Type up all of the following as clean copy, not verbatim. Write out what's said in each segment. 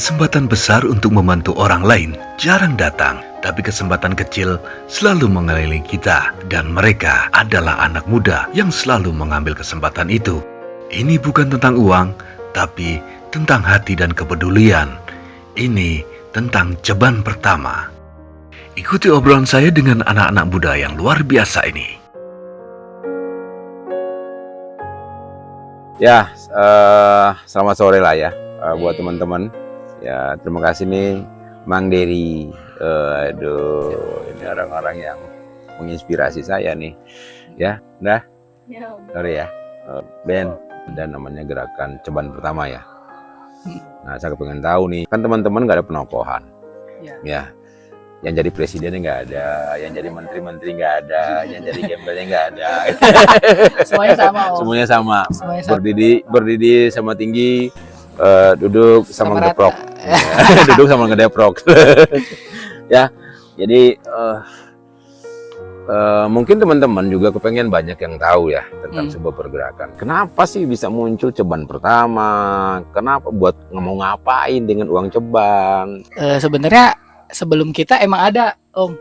Kesempatan besar untuk membantu orang lain jarang datang, tapi kesempatan kecil selalu mengelilingi kita, dan mereka adalah anak muda yang selalu mengambil kesempatan itu. Ini bukan tentang uang, tapi tentang hati dan kepedulian. Ini tentang ceban pertama. Ikuti obrolan saya dengan anak-anak muda yang luar biasa ini. Ya, selamat sore lah ya buat teman-teman. Ya, terima kasih nih Mang Dery. Ini orang-orang yang menginspirasi saya nih. Ya, udah. Sorry ya. Ben, dan namanya gerakan ceban pertama ya. Nah, saya pengen tahu nih, kan teman-teman nggak ada penokohan. Ya. Yang jadi presidennya nggak ada, yang jadi menteri-menteri nggak ada, yang jadi gembelnya nggak ada. Semuanya sama, Om. Semuanya sama. Semuanya sama. Berdiri sama tinggi, duduk sama ngedeprok. Duduk sama ngedeprok. Ya, jadi mungkin teman-teman juga kepengen banyak yang tahu ya tentang sebuah pergerakan. Kenapa sih bisa muncul ceban pertama? Kenapa buat mau ngapain dengan uang ceban? Sebenarnya sebelum kita emang ada, Om.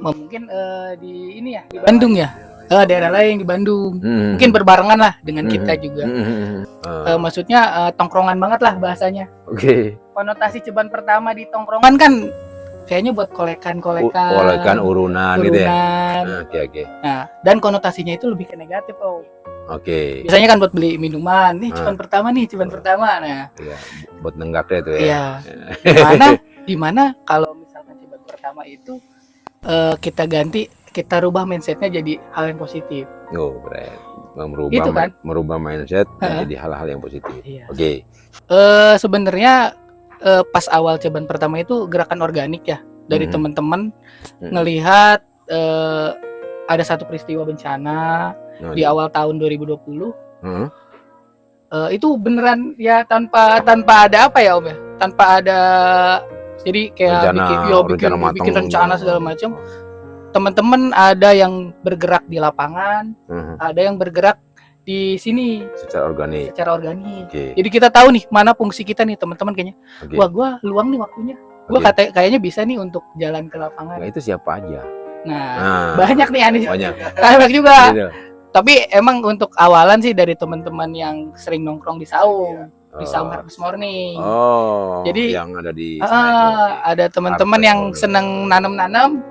Mungkin di ini ya, di Bandung ya. Daerah lain di Bandung. Mungkin berbarengan lah dengan kita juga. Maksudnya tongkrongan banget lah bahasanya. Oke. Konotasi ceban pertama di tongkrongan kan kayaknya buat kolekan urunan gitu ya. Oke. Nah, dan konotasinya itu lebih ke negatif, Om. Oke. Biasanya kan buat beli minuman, nih ceban pertama. Nah, Iya, buat nenggak deh tuh ya. Iya. Dimana kalau misalkan ceban pertama itu kita ganti, kita rubah mindsetnya jadi hal yang positif. Oh, keren. Itu kan? Merubah mindset jadi hal-hal yang positif. Iya. Oke. Sebenarnya pas awal ceban pertama itu gerakan organik ya dari teman-teman ngelihat ada satu peristiwa bencana di awal tahun 2020. Itu beneran ya tanpa ada apa ya, Om ya? Tanpa ada, jadi kayak bikin rencana segala macam. Teman-teman ada yang bergerak di lapangan, ada yang bergerak di sini secara organik. Okay. Jadi kita tahu nih mana fungsi kita nih, teman-teman kayaknya. Okay. Wah, gua luang nih waktunya. Gua kayaknya bisa nih untuk jalan ke lapangan. Nah, itu siapa aja? Nah, banyak nih Anis. Banyak juga. Gitu. Tapi emang untuk awalan sih dari teman-teman yang sering nongkrong di Saung. Di Saung Harvest Morning. Jadi yang ada di ada teman-teman yang seneng nanam-nanam.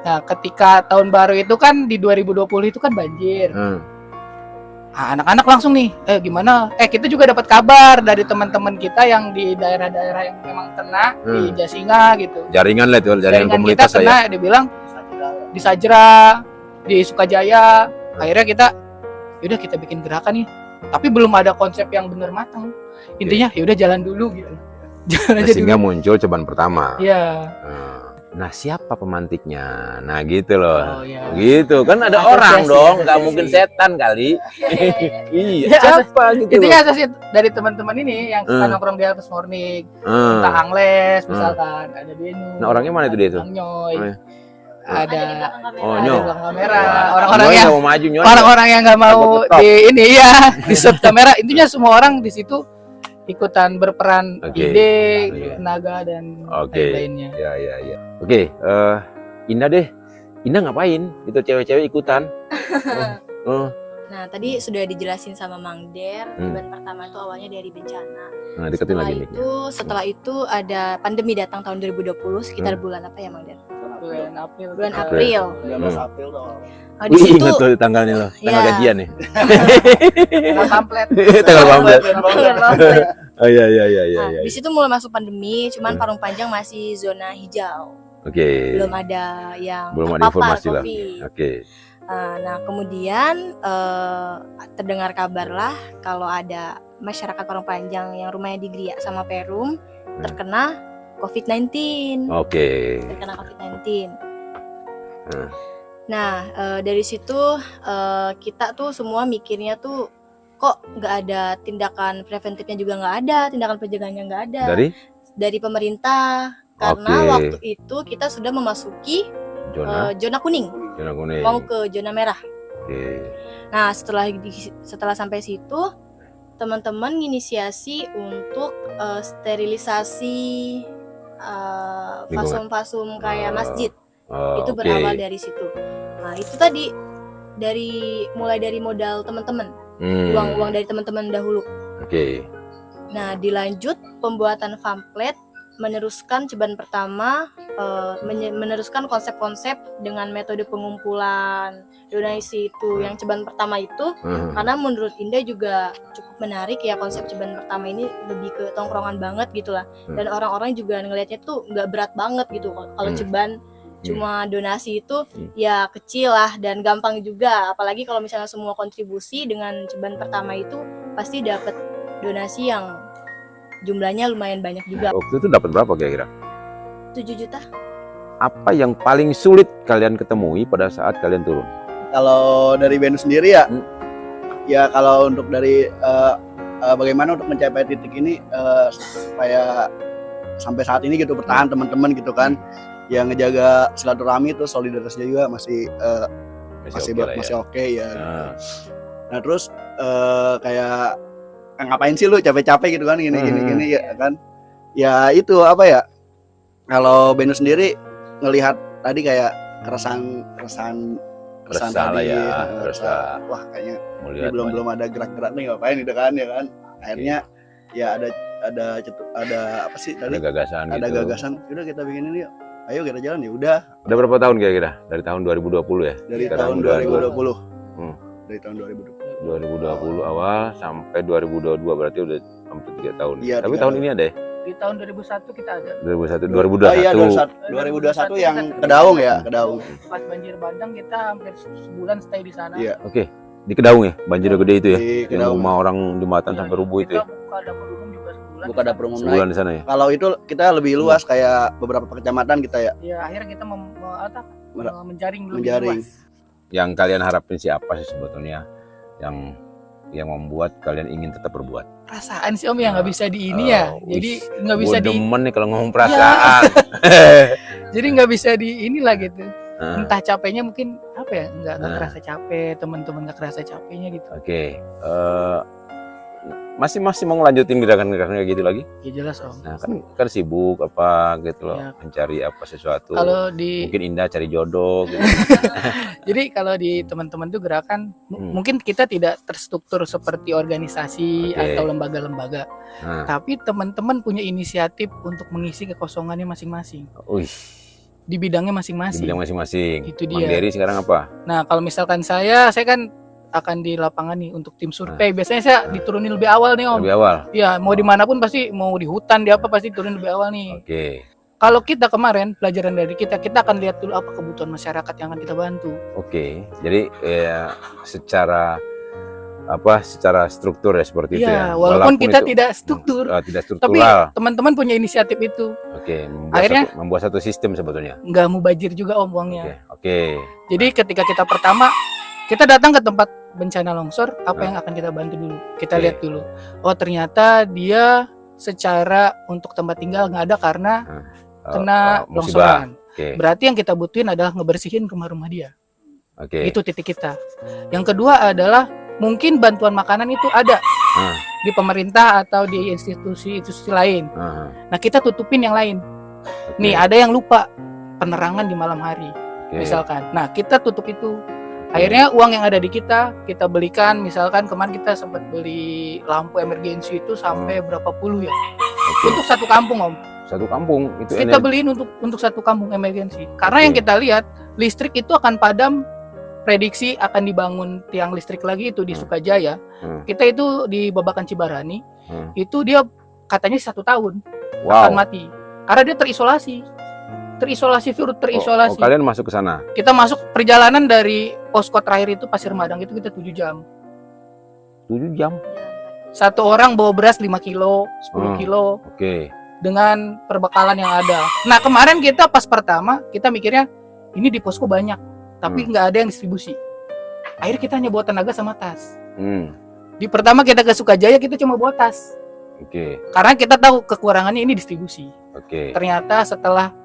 Nah, ketika tahun baru itu kan di 2020 itu kan banjir. Nah, anak-anak langsung nih, gimana? Kita juga dapat kabar dari teman-teman kita yang di daerah-daerah yang memang kena di Jasinga gitu. Jaringan lah itu, jaringan komunitas kita kena, dia bilang di Sajra, di Sukajaya. Akhirnya yaudah kita bikin gerakan nih. Tapi belum ada konsep yang benar matang. Intinya yaudah jalan dulu gitu. Jalan aja sehingga dulu. Muncul ceban pertama. Iya. Nah, siapa pemantiknya? Nah, gitu loh. Iya. Gitu kan ada orang dong, nggak mungkin setan kali. Iya. Siapa gitu? Intinya asasi dari teman-teman ini yang suka nongkrong di Harvest Morning, entah Angles misalkan, ada Benu. Nah, orangnya mana itu dia itu? Nyoy. Ada Nyoy. belakang kamera. Orang-orang yang nggak mau di ini ya, di shoot kamera. Intinya semua orang di situ ikutan berperan ide, tenaga dan lain-lainnya. Ya. Oke, Indah deh. Indah ngapain? Itu cewek-cewek ikutan. Nah, tadi sudah dijelasin sama Mang Der. Ceban pertama itu awalnya dari bencana. Nah, deketin lagi nih. Setelah itu ada pandemi datang tahun 2020 sekitar bulan apa ya, Mang Der? Bulan April. 13 April dong. Di situ ingat tuh tanggalnya loh. Tanggal gajian nih. Tanggal pamflet. Tanggal pamflet. Oh iya. Di situ mulai masuk pandemi, cuman Parung Panjang masih zona hijau. Oke. Belum ada yang belum ada informasi lah. Oke. Nah, kemudian terdengar kabar lah kalau ada masyarakat Parung Panjang yang rumahnya di Gria sama Perum terkena COVID-19. Oke. Terkena COVID-19. Nah, dari situ kita tuh semua mikirnya tuh kok nggak ada tindakan preventifnya, juga nggak ada, tindakan pencegahannya nggak ada dari pemerintah, karena waktu itu kita sudah memasuki zona kuning, mau ke zona merah. Nah, setelah sampai situ teman-teman inisiasi untuk sterilisasi fasum-fasum kayak masjid. Itu berawal dari situ. Nah, itu tadi mulai dari modal teman-teman, uang dari teman-teman dahulu. Nah, dilanjut pembuatan pamflet, meneruskan ceban pertama, meneruskan konsep-konsep dengan metode pengumpulan donasi itu yang ceban pertama itu, karena menurut Indah juga cukup menarik ya konsep ceban pertama ini, lebih ke tongkrongan banget gitulah, dan orang-orang juga ngelihatnya tuh nggak berat banget gitu. Kalau ceban cuma donasi itu ya kecil lah dan gampang juga, apalagi kalau misalnya semua kontribusi dengan ceban pertama itu pasti dapat donasi yang jumlahnya lumayan banyak juga. Waktu itu dapat berapa kira-kira? 7 juta. Apa yang paling sulit kalian ketemui pada saat kalian turun? Kalau dari Benu sendiri ya, ya kalau untuk dari bagaimana untuk mencapai titik ini supaya sampai saat ini gitu bertahan teman-teman gitu kan, yang ngejaga silaturahmi itu solidaritasnya juga masih oke ya. Nah terus kayak ngapain sih lu capek-capek gitu kan gini ya kan, ya itu apa ya, kalau Benu sendiri ngelihat tadi kayak keresahan tadi ya, wah kayaknya belum ada gerak-gerak nih ngapain gitu kan ya kan, akhirnya ya ada apa sih tadi, ada gagasan udah kita bikin ini yuk, ayo kita jalan. Ya udah. Udah berapa tahun kira-kira? Dari tahun 2020 ya? Dari tahun 2020. Dari tahun 2020 awal sampai 2022 berarti udah hampir 3 tahun. Iya, tapi tahun ini ada ya? Di tahun 2001 kita ada. 2021. Oh iya, 2021 yang Kedaung ya, Kedaung. Pas banjir bandang kita hampir sebulan stay di sana. Iya. Oke. Di Kedaung ya? Banjir gede itu ya? Di Yang Kedaung. rumah orang jembatan sampai rubuh itu ya? Kita buka dapur umum juga sebulan. Buka dapur umum Sebulan naik. di sana ya? Kalau itu kita lebih luas kayak beberapa kecamatan kita ya. Ya akhirnya kita menjaring lebih Menjaring. luas. Yang kalian harapin sih apa sih sebetulnya yang membuat kalian ingin tetap berbuat? Perasaan sih Om yang nggak bisa di ini ya. Jadi nggak bisa Gua di. demen nih kalau ngomong perasaan. Jadi nggak bisa di inilah gitu. Entah capeknya mungkin apa ya, nggak kerasa capek, teman-teman nggak kerasa capeknya gitu. Oke. Masih mau ngelanjutin gerakan-gerakan kayak gitu lagi? Ya jelas Om. Nah kan sibuk apa gitu loh, Ya. mencari apa sesuatu. Kalau di Mungkin Indah cari jodoh gitu. jadi kalau di teman-teman tuh gerakan mungkin kita tidak terstruktur seperti organisasi Oke. atau lembaga-lembaga. Nah. Tapi teman-teman punya inisiatif untuk mengisi kekosongannya masing-masing. Wih, Di bidangnya di masing-masing. bidang masing-masing. Itu Mang dia. Dery sekarang apa? Nah, kalau misalkan saya kan akan di lapangan nih untuk tim survei. Biasanya saya diturunin lebih awal nih Om. Lebih awal. Ya, mau dimanapun pasti, mau di hutan, di apa pasti turun lebih awal nih. Oke. Kalau kita kemarin, pelajaran dari kita akan lihat dulu apa kebutuhan masyarakat yang akan kita bantu. Oke. Jadi secara struktur ya seperti itu ya. Iya, walaupun kita itu, tidak struktur. tidak Tapi struktural. teman-teman punya inisiatif itu. Oke, Akhirnya membuat satu sistem sebetulnya. nggak mubazir juga Om uangnya. Oke. Jadi ketika kita pertama, kita datang ke tempat bencana longsor, apa yang akan kita bantu dulu? Kita lihat dulu. Oh ternyata dia secara untuk tempat tinggal nggak ada karena kena musibah. longsoran. Oke. Berarti yang kita butuhin adalah ngebersihin rumah-rumah dia. Oke. Itu titik kita. Yang kedua adalah mungkin bantuan makanan itu ada di pemerintah atau di institusi lain. Nah kita tutupin yang lain. Nih ada yang lupa penerangan di malam hari, misalkan. Nah kita tutup itu. Akhirnya uang yang ada di kita belikan, misalkan kemarin kita sempat beli lampu emergensi itu sampai berapa puluh ya. Untuk satu kampung Om. Satu kampung itu Kita beliin untuk satu kampung emergensi. Karena yang kita lihat listrik itu akan padam, prediksi akan dibangun tiang listrik lagi itu di Sukajaya. Kita itu di Babakan Cibarani, itu dia katanya 1 tahun akan mati. Karena dia terisolasi. Oh, kalian masuk ke sana? Kita masuk perjalanan dari posko terakhir itu Pasir Madang itu kita 7 jam. 7 jam? Satu orang bawa beras 5 kilo, 10 kilo. Oke. Dengan perbekalan yang ada. Nah kemarin kita pas pertama, kita mikirnya ini di posko banyak, tapi nggak ada yang distribusi. Akhirnya kita hanya bawa tenaga sama tas. Di pertama kita ke Sukajaya, kita cuma bawa tas. Oke. Karena kita tahu kekurangannya ini distribusi. Oke. Ternyata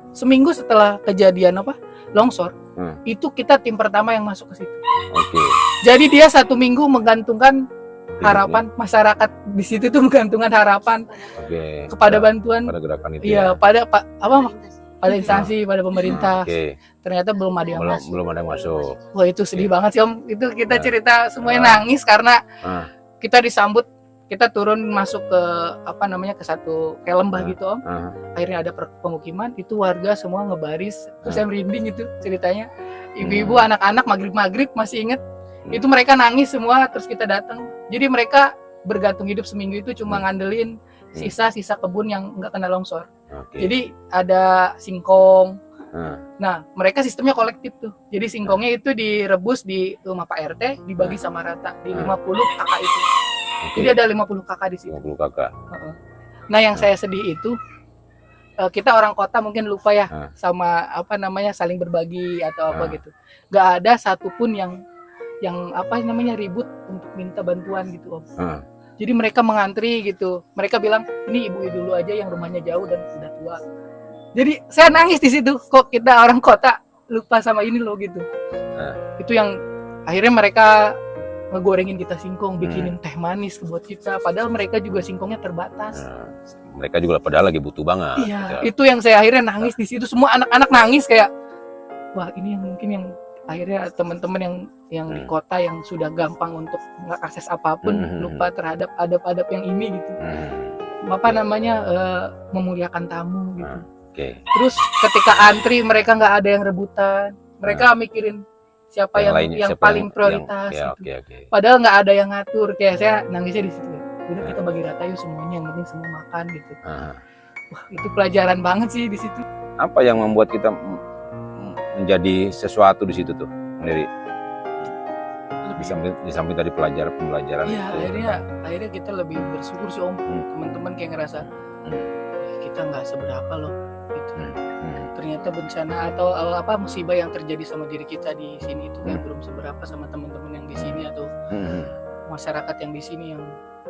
seminggu setelah kejadian longsor, itu kita tim pertama yang masuk ke situ. Oke. Jadi dia 1 minggu menggantungkan harapan masyarakat di situ tuh menggantungkan harapan kepada bantuan pada gerakan itu. Iya, pada pada instansi, pada pemerintah. Ternyata belum ada yang masuk. Belum ada yang masuk. Wah, itu sedih banget sih Om. Itu kita cerita semuanya nangis karena kita disambut, kita turun masuk ke ke satu kayak lembah gitu Om. Akhirnya ada pemukiman, itu warga semua ngebaris. Terus saya merinding itu ceritanya. Ibu-ibu, anak-anak maghrib masih inget. Itu mereka nangis semua, terus kita datang. Jadi mereka bergantung hidup seminggu itu cuma ngandelin sisa-sisa kebun yang nggak kena longsor. Jadi ada singkong. Nah, mereka sistemnya kolektif tuh. Jadi singkongnya itu direbus di rumah Pak RT, dibagi sama rata di 50 kakak itu. Jadi ada 50 kakak di situ. 50 kakak. Nah, yang saya sedih itu kita orang kota mungkin lupa ya sama saling berbagi atau apa gitu. Gak ada satupun yang ribut untuk minta bantuan gitu Om. Jadi mereka mengantri gitu. Mereka bilang, ini ibu dulu aja yang rumahnya jauh dan udah tua. Jadi saya nangis di situ. Kok kita orang kota lupa sama ini loh gitu. Itu yang akhirnya mereka ngegorengin kita singkong, bikinin teh manis buat kita. Padahal mereka juga singkongnya terbatas. Mereka juga padahal lagi butuh banget. Iya, itu yang saya akhirnya nangis di situ. Semua anak-anak nangis kayak, wah ini yang mungkin yang akhirnya teman-teman yang di kota yang sudah gampang untuk mengakses apapun lupa terhadap adab-adab yang ini gitu. Memuliakan tamu gitu. Terus ketika antri mereka nggak ada yang rebutan, mereka mikirin siapa yang paling prioritas gitu. Padahal nggak ada yang ngatur. Kayak saya nangisnya di situ. Udah kita bagi rata yuk semuanya, yang penting semua makan gitu. Wah, itu pelajaran banget sih di situ. Apa yang membuat kita menjadi sesuatu di situ tuh sendiri? Di samping tadi pembelajaran iya, itu. Akhirnya kita lebih bersyukur sih Om. Teman-teman kayak ngerasa kita nggak seberapa loh gitu. Ternyata bencana atau musibah yang terjadi sama diri kita di sini itu kayak belum seberapa sama teman-teman yang di sini atau masyarakat yang di sini yang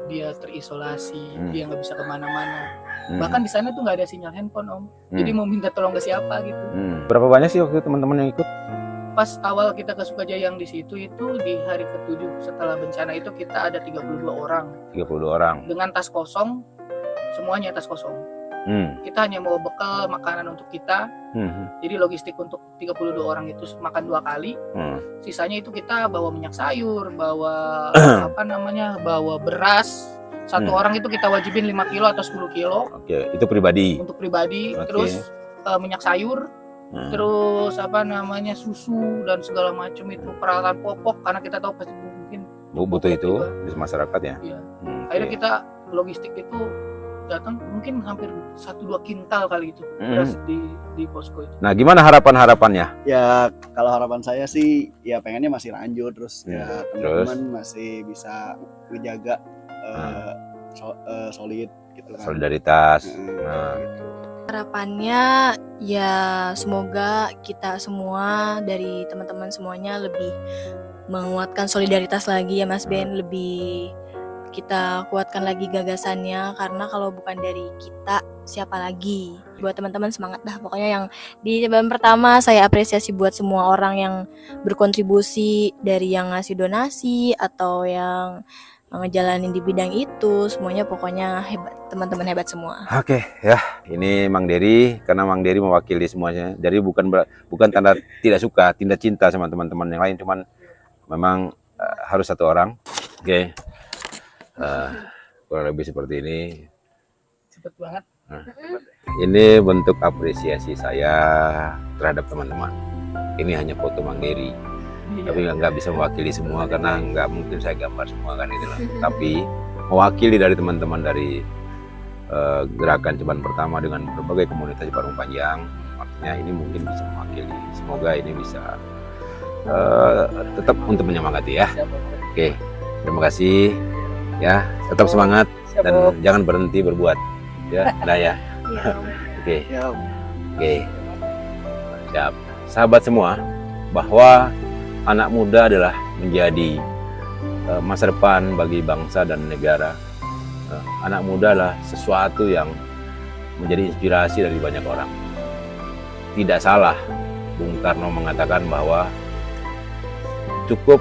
dia terisolasi, dia nggak bisa kemana-mana. Bahkan di sana tuh nggak ada sinyal handphone Om. Jadi mau minta tolong ke siapa gitu. Berapa banyak sih waktu itu teman-teman yang ikut? Pas awal kita ke Sukajaya yang di situ itu di hari ke-7 setelah bencana itu kita ada 32 orang. 32 orang. Dengan tas kosong, semuanya tas kosong. Kita hanya mau bekal makanan untuk kita. Jadi logistik untuk 32 orang itu makan 2 kali. Sisanya itu kita bawa minyak sayur, bawa bawa beras. Satu orang itu kita wajibin 5 kilo atau 10 kilo. Itu pribadi. Untuk pribadi. Terus minyak sayur. Terus susu dan segala macam itu peralatan pokok karena kita tahu pasti mungkin butuh itu di masyarakat ya. Iya. Akhirnya kita logistik itu datang mungkin hampir 1-2 kintal kali itu beras di posko itu. Nah, gimana harapannya? Ya kalau harapan saya sih ya pengennya masih lanjut terus ya teman-teman masih bisa menjaga solid gitu kan. Solidaritas. Gitu. Harapannya ya semoga kita semua dari teman-teman semuanya lebih menguatkan solidaritas lagi ya Mas Ben, lebih kita kuatkan lagi gagasannya karena kalau bukan dari kita siapa lagi. Buat teman-teman semangat dah pokoknya. Yang di bulan pertama saya apresiasi buat semua orang yang berkontribusi, dari yang ngasih donasi atau yang ngejalanin di bidang itu, semuanya pokoknya hebat, teman-teman hebat semua. Oke, ya ini Mang Dery, karena Mang Dery mewakili semuanya. Jadi bukan tanda tidak suka, tidak cinta sama teman-teman yang lain, cuman memang harus satu orang. Oke. Kurang lebih seperti ini. Cepet banget. Ini bentuk apresiasi saya terhadap teman-teman. Ini hanya foto Mang Dery. Tapi nggak bisa mewakili semua karena nggak mungkin saya gambar semua kan itulah. Tapi mewakili dari teman-teman dari gerakan Ceban Pertama dengan berbagai komunitas di Parung Panjang, artinya ini mungkin bisa mewakili. Semoga ini bisa tetap untuk menyemangati ya. Oke, terima kasih ya. Tetap semangat dan jangan berhenti berbuat ya. Nah ya. Oke. Siap. Sahabat semua, bahwa anak muda adalah menjadi masa depan bagi bangsa dan negara. Anak muda adalah sesuatu yang menjadi inspirasi dari banyak orang. Tidak salah Bung Karno mengatakan bahwa cukup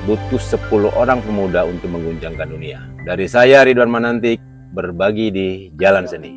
butuh 10 orang pemuda untuk mengguncangkan dunia. Dari saya Ridwan Manantik, berbagi di Jalan Seni.